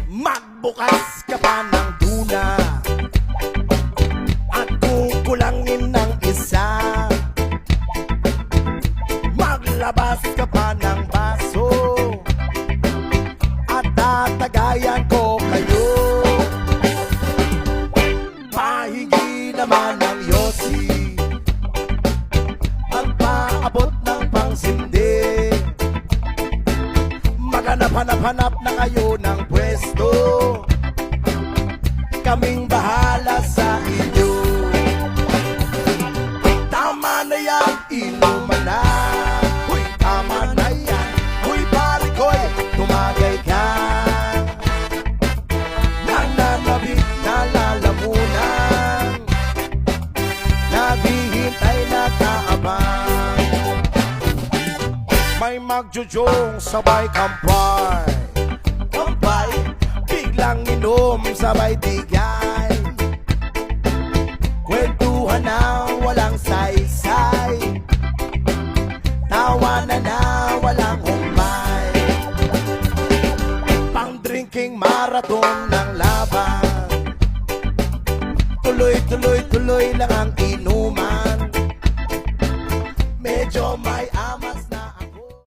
Magbukas ka pa ng tuna at kukulangin ng isa. Maglabas ka pa ng baso at tatagayan ko kayo. Pahingi naman ng yosi, magpaabot ng pangsindi. Maghanap-hanap na kayo ng pwesto, kaming bahala sa inyo. Tama na yan, inuman na. Huy, tama na yan. Huy, pare ko'y tumagay ka. Nananabik na lalamunan, naghihintay na kaabang. May magjujong sabay kampay, kampay, biglang inom sabay tigay. Kwentuhan na walang saysay, tawanan na walang humpay. Pang-drinking marathon ng laban, tuloy-tuloy-tuloy lang ang inuman.